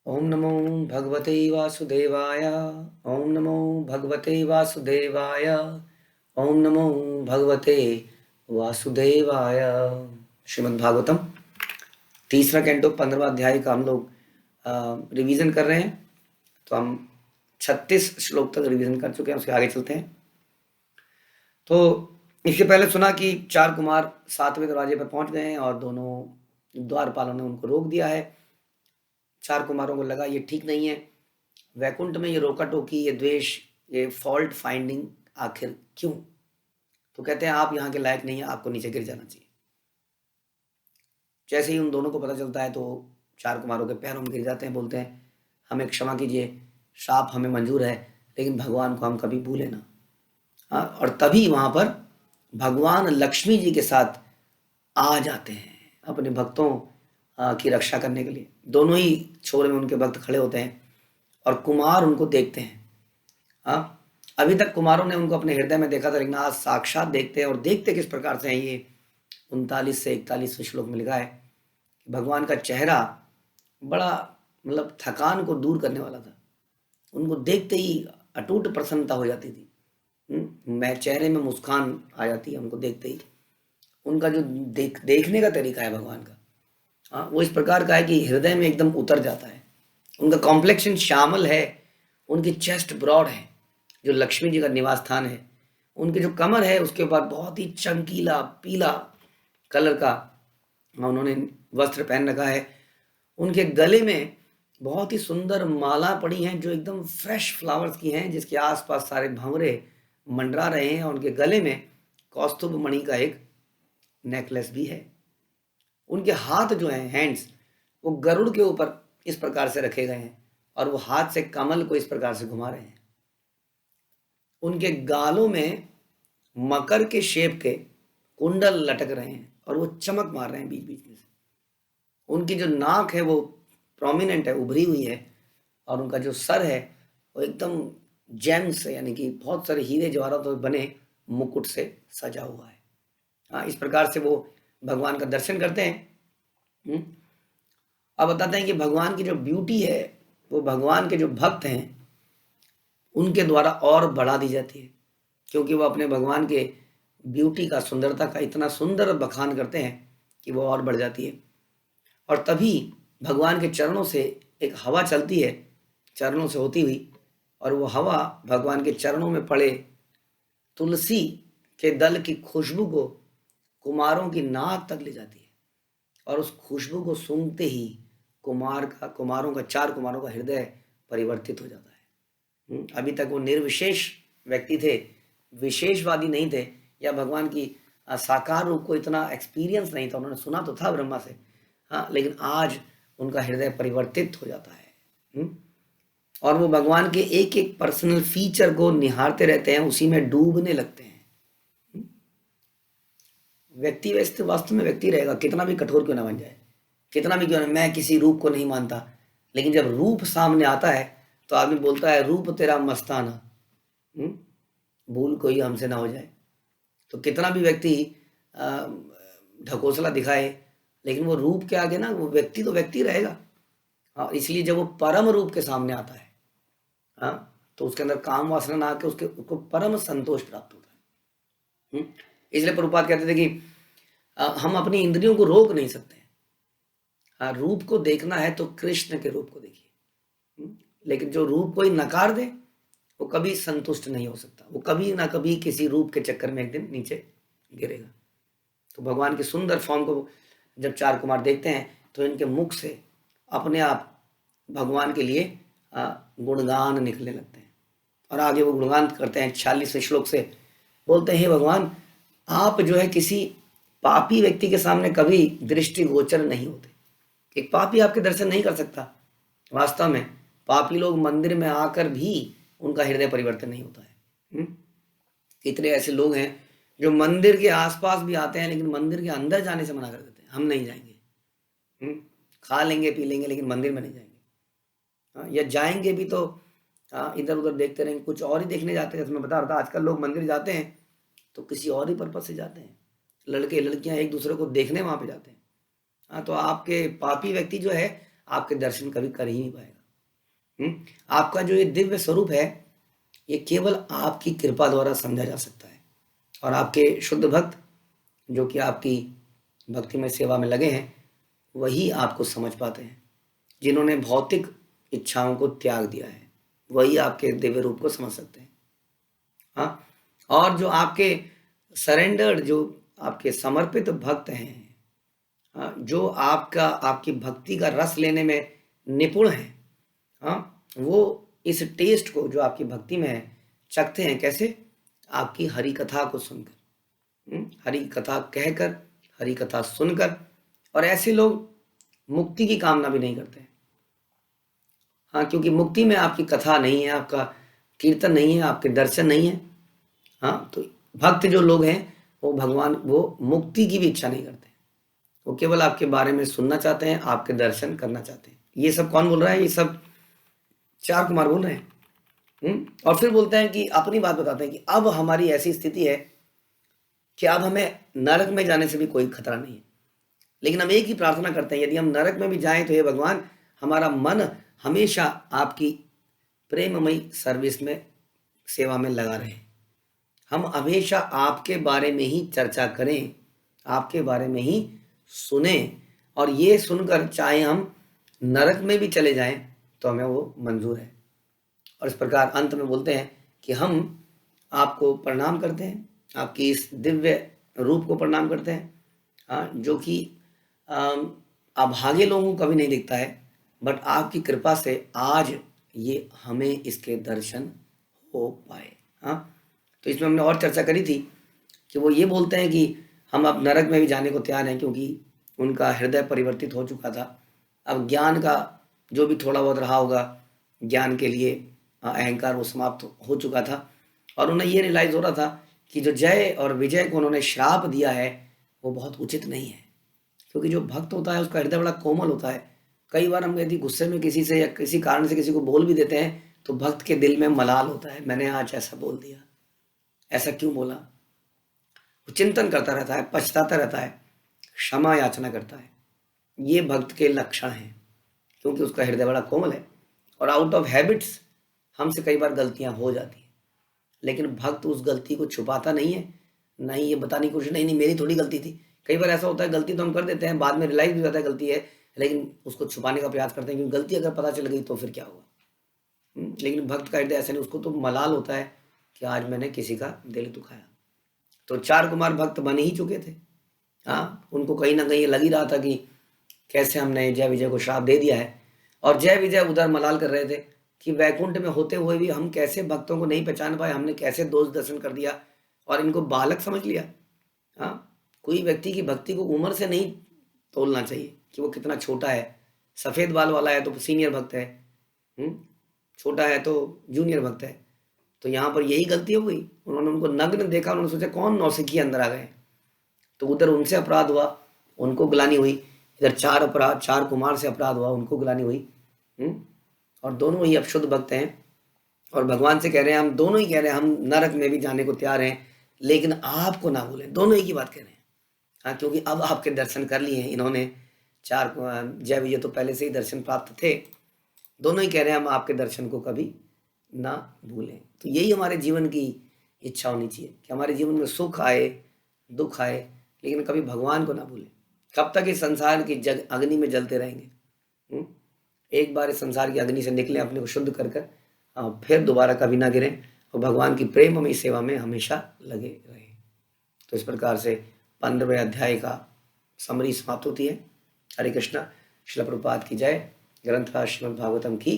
ओम नमो भगवते वासुदेवाय। ओम नमो भगवते वासुदेवाय। ओम नमो भगवते वासुदेवाय। श्रीमद् भागवतम तीसरा कैंटो 15वां अध्याय का हम लोग रिवीजन कर रहे हैं। तो हम 36 श्लोक तक रिवीजन कर चुके हैं, उसके आगे चलते हैं। तो इसके पहले सुना कि चार कुमार 7वें दरवाजे पर पहुंच गए हैं और दोनों द्वारपालों ने उनको रोक दिया है। चार कुमारों को लगा ये ठीक नहीं है, वैकुंठ में ये रोका टोकी, ये द्वेष, ये फॉल्ट फाइंडिंग आखिर क्यों? तो कहते हैं आप यहाँ के लायक नहीं है, आपको नीचे गिर जाना चाहिए। जैसे ही उन दोनों को पता चलता है तो चार कुमारों के पैरों में गिर जाते हैं, बोलते हैं हमें क्षमा कीजिए, श्राप हमें मंजूर है, लेकिन भगवान को हम कभी भूले ना। हाँ, और तभी वहां पर भगवान लक्ष्मी जी के साथ आ जाते हैं अपने भक्तों की रक्षा करने के लिए। दोनों ही छोर में उनके भक्त खड़े होते हैं और कुमार उनको देखते हैं। हाँ, अभी तक कुमारों ने उनको अपने हृदय में देखा था, लेकिन आज साक्षात देखते हैं। और देखते किस प्रकार से हैं, ये 39 से 41वें श्लोक में लिखा है कि भगवान का चेहरा बड़ा मतलब थकान को दूर करने वाला था। उनको देखते ही अटूट प्रसन्नता हो जाती थी। मैं चेहरे में मुस्कान आ जाती है उनको देखते ही। उनका जो देखने का तरीका है भगवान का, हाँ, वो इस प्रकार का है कि हृदय में एकदम उतर जाता है। उनका कॉम्प्लेक्शन श्यामल है, उनकी चेस्ट ब्रॉड है जो लक्ष्मी जी का निवास स्थान है। उनके जो कमर है उसके ऊपर बहुत ही चमकीला पीला कलर का उन्होंने वस्त्र पहन रखा है। उनके गले में बहुत ही सुंदर माला पड़ी हैं जो एकदम फ्रेश फ्लावर्स की हैं, जिसके आसपास सारे भंवरे मंडरा रहे हैं। और उनके गले में कौस्तुभ मणि का एक नेकलेस भी है। उनके हाथ जो हैं, हैंड्स, वो गरुड़ के ऊपर इस प्रकार से रखे गए हैं और वो हाथ से कमल को इस प्रकार से घुमा रहे हैं। उनके गालों में मकर के शेप के कुंडल लटक रहे हैं और वो चमक मार रहे हैं बीच बीच में से। उनकी जो नाक है वो प्रोमिनेंट है, उभरी हुई है। और उनका जो सर है वो एकदम जेम्स यानी कि बहुत सारे हीरे जवाहरात तो बने मुकुट से सजा हुआ है। हाँ, इस प्रकार से वो भगवान का दर्शन करते हैं। अब बताते हैं कि भगवान की जो ब्यूटी है वो भगवान के जो भक्त हैं उनके द्वारा और बढ़ा दी जाती है, क्योंकि वो अपने भगवान के ब्यूटी का, सुंदरता का इतना सुंदर बखान करते हैं कि वो और बढ़ जाती है। और तभी भगवान के चरणों से एक हवा चलती है, चरणों से होती हुई, और वो हवा भगवान के चरणों में पड़े तुलसी के दल की खुशबू को कुमारों की नाक तक ले जाती है। और उस खुशबू को सूंघते ही चार कुमारों का हृदय परिवर्तित हो जाता है। अभी तक वो निर्विशेष व्यक्ति थे, विशेषवादी नहीं थे, या भगवान की साकार रूप को इतना एक्सपीरियंस नहीं था। उन्होंने सुना तो था ब्रह्मा से, हाँ, लेकिन आज उनका हृदय परिवर्तित हो जाता है। और वो भगवान के एक एक पर्सनल फीचर को निहारते रहते हैं, उसी में डूबने लगते हैं। व्यक्ति वैसे वास्तव में व्यक्ति रहेगा, कितना भी कठोर क्यों ना बन जाए, कितना भी क्यों ना, मैं किसी रूप को नहीं मानता, लेकिन जब रूप सामने आता है तो आदमी बोलता है रूप तेरा मस्ताना, भूल कोई हमसे ना हो जाए। तो कितना भी व्यक्ति ढकोसला दिखाए, लेकिन वो रूप के आगे ना, वो व्यक्ति तो व्यक्ति रहेगा। हाँ, इसलिए जब वो परम रूप के सामने आता है, हाँ, तो उसके अंदर काम वासना ना आके उसको परम संतोष प्राप्त होता है। इसलिए प्रभुपाद कहते थे कि हम अपनी इंद्रियों को रोक नहीं सकते। हाँ, रूप को देखना है तो कृष्ण के रूप को देखिए, लेकिन जो रूप को ही नकार दे वो कभी संतुष्ट नहीं हो सकता। वो कभी ना कभी किसी रूप के चक्कर में एक दिन नीचे गिरेगा। तो भगवान की सुंदर फॉर्म को जब चार कुमार देखते हैं तो इनके मुख से अपने आप भगवान के लिए गुणगान निकलने लगते हैं। और आगे वो गुणगान करते हैं 46वें श्लोक से, बोलते हैं भगवान आप जो है किसी पापी व्यक्ति के सामने कभी दृष्टिगोचर नहीं होते। एक पापी आपके दर्शन नहीं कर सकता। वास्तव में पापी लोग मंदिर में आकर भी उनका हृदय परिवर्तन नहीं होता है। कितने ऐसे लोग हैं जो मंदिर के आसपास भी आते हैं, लेकिन मंदिर के अंदर जाने से मना कर देते हैं, हम नहीं जाएंगे। खा लेंगे पी लेंगे लेकिन मंदिर में नहीं जाएंगे। या जाएंगे भी तो इधर उधर देखते रहेंगे, कुछ और ही देखने जाते हैं। जैसे मैं बता रहा था, आजकल लोग मंदिर जाते हैं तो किसी और ही पर्पज से जाते हैं। लड़के लड़कियां एक दूसरे को देखने वहां पे जाते हैं। हाँ, तो आपके पापी व्यक्ति जो है आपके दर्शन कभी कर ही नहीं पाएगा। आपका जो ये दिव्य स्वरूप है, ये केवल आपकी कृपा द्वारा समझा जा सकता है। और आपके शुद्ध भक्त जो कि आपकी भक्तिमय सेवा में लगे हैं, वही आपको समझ पाते हैं। जिन्होंने भौतिक इच्छाओं को त्याग दिया है, वही आपके दिव्य रूप को समझ सकते हैं। हाँ, और जो आपके सरेंडर्ड, जो आपके समर्पित भक्त हैं, जो आपकी भक्ति का रस लेने में निपुण हैं, हाँ, वो इस टेस्ट को जो आपकी भक्ति में है चखते हैं। कैसे? आपकी हरि कथा को सुनकर, हरि कथा कहकर, हरि कथा सुनकर। और ऐसे लोग मुक्ति की कामना भी नहीं करते हैं। हाँ, क्योंकि मुक्ति में आपकी कथा नहीं है, आपका कीर्तन नहीं है, आपके दर्शन नहीं है। हाँ, तो भक्त जो लोग हैं वो मुक्ति की भी इच्छा नहीं करते। वो केवल आपके बारे में सुनना चाहते हैं, आपके दर्शन करना चाहते हैं। ये सब कौन बोल रहा है? ये सब चार कुमार बोल रहे हैं। और फिर बोलते हैं कि अपनी बात बताते हैं कि अब हमारी ऐसी स्थिति है कि अब हमें नरक में जाने से भी कोई खतरा नहीं है। लेकिन हम एक ही प्रार्थना करते हैं, यदि हम नरक में भी जाएं तो हे भगवान, हमारा मन हमेशा आपकी प्रेममयी सर्विस में, सेवा में लगा रहे। हम हमेशा आपके बारे में ही चर्चा करें, आपके बारे में ही सुने, और ये सुनकर चाहे हम नरक में भी चले जाएं तो हमें वो मंजूर है। और इस प्रकार अंत में बोलते हैं कि हम आपको प्रणाम करते हैं, आपकी इस दिव्य रूप को प्रणाम करते हैं, जो कि अभागे लोगों को कभी नहीं दिखता है, बट आपकी कृपा से आज ये हमें इसके दर्शन हो पाए। हाँ, तो इसमें हमने और चर्चा करी थी कि वो ये बोलते हैं कि हम अब नरक में भी जाने को तैयार हैं, क्योंकि उनका हृदय परिवर्तित हो चुका था। अब ज्ञान का जो भी थोड़ा बहुत रहा होगा, ज्ञान के लिए अहंकार वो समाप्त हो चुका था, और उन्हें ये रियलाइज हो रहा था कि जो जय और विजय को उन्होंने श्राप दिया है वो बहुत उचित नहीं है। क्योंकि जो भक्त होता है उसका हृदय बड़ा कोमल होता है। कई बार हम यदि गुस्से में किसी से या किसी कारण से किसी को बोल भी देते हैं तो भक्त के दिल में मलाल होता है, मैंने आज ऐसा बोल दिया, ऐसा क्यों बोला। वो चिंतन करता रहता है, पछताता रहता है, क्षमा याचना करता है। ये भक्त के लक्षण हैं, क्योंकि उसका हृदय बड़ा कोमल है। और आउट ऑफ हैबिट्स हमसे कई बार गलतियां हो जाती हैं, लेकिन भक्त उस गलती को छुपाता नहीं है, नहीं ये बताने की कोशिश, नहीं मेरी थोड़ी गलती थी। कई बार ऐसा होता है गलती तो हम कर देते हैं, बाद में रियलाइज भी होता है गलती है, लेकिन उसको छुपाने का प्रयास करते हैं, क्योंकि गलती अगर पता चल गई तो फिर क्या होगा। लेकिन भक्त का हृदय ऐसा नहीं, उसको तो मलाल होता है कि आज मैंने किसी का दिल दुखाया। तो चार कुमार भक्त बन ही चुके थे। हाँ, उनको कहीं ना कहीं लग ही रहा था कि कैसे हमने जय विजय को श्राप दे दिया है, और जय विजय उधर मलाल कर रहे थे कि वैकुंठ में होते हुए भी हम कैसे भक्तों को नहीं पहचान पाए, हमने कैसे दोष दर्शन कर दिया और इनको बालक समझ लिया। हाँ, कोई व्यक्ति की भक्ति को उम्र से नहीं तोलना चाहिए कि वो कितना छोटा है। सफेद बाल वाला है तो सीनियर भक्त है, छोटा है तो जूनियर भक्त है। तो यहाँ पर यही गलती हो गई, उन्होंने उनको नग्न देखा, उन्होंने सोचा कौन नौसिखिए अंदर आ गए, तो उधर उनसे अपराध हुआ, उनको ग्लानि हुई। इधर चार कुमार से अपराध हुआ, उनको ग्लानि हुई। और दोनों ही अब शुद्ध भक्त हैं और भगवान से कह रहे हैं, हम दोनों ही कह रहे हैं हम नरक में भी जाने को तैयार हैं, लेकिन आपको ना भूलें। दोनों ही की बात कह रहे हैं। हाँ, क्योंकि अब आपके दर्शन कर लिए हैं इन्होंने। जय विजय तो पहले से ही दर्शन प्राप्त थे। दोनों ही कह रहे हैं हम आपके दर्शन को कभी ना भूलें। तो यही हमारे जीवन की इच्छा होनी चाहिए कि हमारे जीवन में सुख आए, दुख आए, लेकिन कभी भगवान को ना भूलें। कब तक इस संसार की अग्नि में जलते रहेंगे। एक बार इस संसार की अग्नि से निकले, अपने को शुद्ध कर फिर दोबारा कभी ना गिरें और भगवान की प्रेममयी सेवा में हमेशा लगे रहें। तो इस प्रकार से 15वें अध्याय का समरी समाप्त होती है। हरे कृष्णा। श्रील प्रभुपाद की जय। ग्रंथराज श्रीमद् भागवतम की